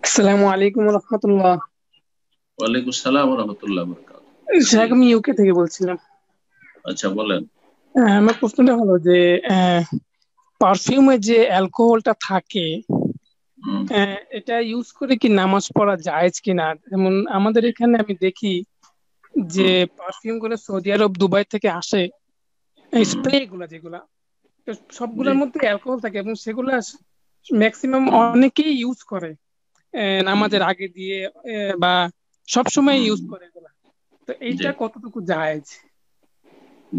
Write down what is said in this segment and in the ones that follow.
আসসালামু আলাইকুম রহমতুল্লাহ। ওয়ালাইকুম সালাম ওয়া রাহমাতুল্লাহি ওয়া বারাকাতুহু। জি, সাহেব, আমি ইউকে থেকে বলছিলাম। আচ্ছা বলেন। আমার প্রশ্নটা হলো যে পারফিউমে যে অ্যালকোহলটা থাকে, হুম, এটা ইউজ করে কি নামাজ পড়া জায়েজ কিনা? যেমন আমাদের জি, এখানে আমি দেখি যে হুম, পারফিউম গুলো সৌদি আরব, দুবাই থেকে আসে, হুম, স্প্রে গুলা যেগুলা, তো জি, সবগুলোর মধ্যে অ্যালকোহল থাকে এবং সেগুলা ম্যাক্সিমাম হুম, অনেকেই ইউজ করে হুম, নামাজের আগে দিয়ে, বা সব সময় হুম, ইউজ করে এগুলা। তো জি, এইটা কতটুকু জায়েজ?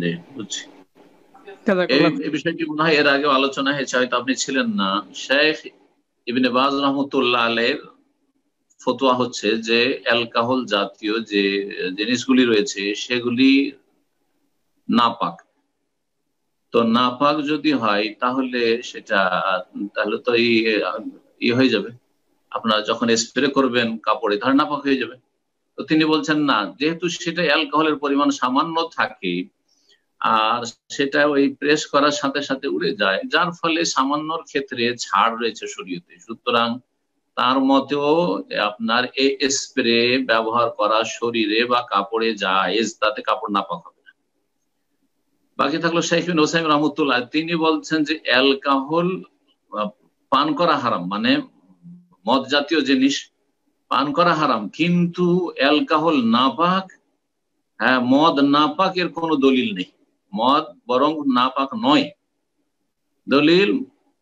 জি, বুঝছি। এই জাযাকাল্লাহ। এই বিষয়টি মনে হয় এর আগে আলোচনা হয়েছে, হয়তো আপনি ছিলেন না। শেখ ইবনে বাজ রহমতুল্লাহ আলাইহির ফতোয়া হচ্ছে যে অ্যালকোহল জাতীয় যে জিনিসগুলি রয়েছে সেগুলি নাপাক। তো নাপাক যদি হয় তাহলে সেটা, তাহলে তো হয়ে যাবে। আপনারা যখন স্প্রে করবেন কাপড়ে, তাহলে নাপাক হয়ে যাবে। তো তিনি বলছেন না, যেহেতু সেটা অ্যালকোহলের পরিমাণ সামান্য থাকে আর সেটা ওই প্রেস করার সাথে সাথে উড়ে যায়, যার ফলে সামান্যর ক্ষেত্রে ছাড় রয়েছে শরীয়তে, সুতরাং তার মতেও আপনার এই স্প্রে ব্যবহার করা শরীরে বা কাপড়ে জায়েজ, তাতে কাপড় নাপাক হবে না। বাকি থাকলো শেখ বিন ওসাইম রহমতুল্লাহ, তিনি বলছেন যে অ্যালকোহল আহ, পান করা হারাম, মানে মদ জাতীয় জিনিস পান করা হারাম, কিন্তু অ্যালকোহল নাপাক। হ্যাঁ, মদ নাপাকের কোনো দলিল নেই। মদ বরং নাপাক নয়। দলিল,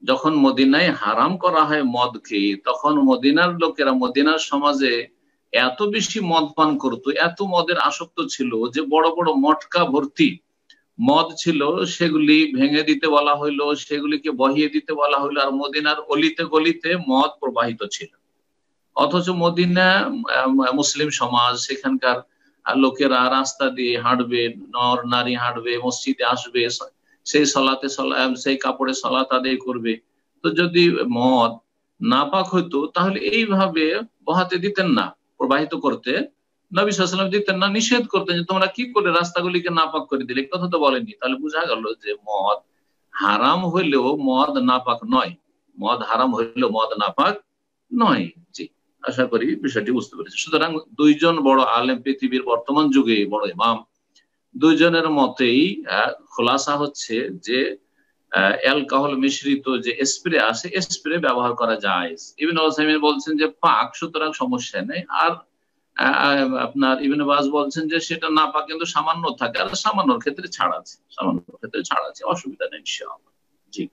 যখন মদিনায় হারাম করা হয় মদকে, তখন মদিনার লোকেরা, মদিনার সমাজে এত বেশি মদ পান করতো, এত মদের আসক্ত ছিল যে বড় বড় মটকা ভর্তি মদ ছিল, সেগুলি ভেঙে দিতে বলা হইলো, সেগুলিকে বহিয়ে দিতে বলা হইলো, আর মদিনার অলিতে গলিতে মদ প্রবাহিত ছিল। অথচ মদিনা মুসলিম সমাজ, সেখানকার লোকেরা রাস্তা দিয়ে হাঁটবে, নর নারী হাঁটবে, মসজিদে আসবে, সেই সেই কাপড়ে সলাত আদায় করবে। তো যদি মদ নাপাক হইতো তাহলে এইভাবে বহাতে দিতেন না, প্রবাহিত করতে নবী সাল্লাল্লাহু আলাইহি ওয়াসাল্লাম দিতেন না, নিষেধ করতেন যে তোমরা কি করে রাস্তাগুলিকে নাপাক করে দিলে, এই কথা তো বলেনি। তাহলে বোঝা গেল যে মদ হারাম হইলেও মদ নাপাক নয়, মদ হারাম হইলেও মদ নাপাক নয়। জি, আশা করি বিষয়টি বুঝতে পেরেছি। সুতরাং দুইজন বড় আলেম, পৃথিবীর বর্তমান যুগে বড় ইমাম, দুইজনের মতেই খোলাসা হচ্ছে যে অ্যালকোহল মিশ্রিত যে স্প্রে আছে, স্প্রে ব্যবহার করা যায়। ইবনে ওসাইমিন বলছেন যে পাক, সুতরাং সমস্যা নেই। আর আপনার ইবনে বাজ বলছেন যে সেটা না পাক, কিন্তু সামান্য থাকে, আর সামান্যর ক্ষেত্রে ছাড় আছে, সামান্য ক্ষেত্রে ছাড় আছে, অসুবিধা নেই ইনশাআল্লাহ। জি।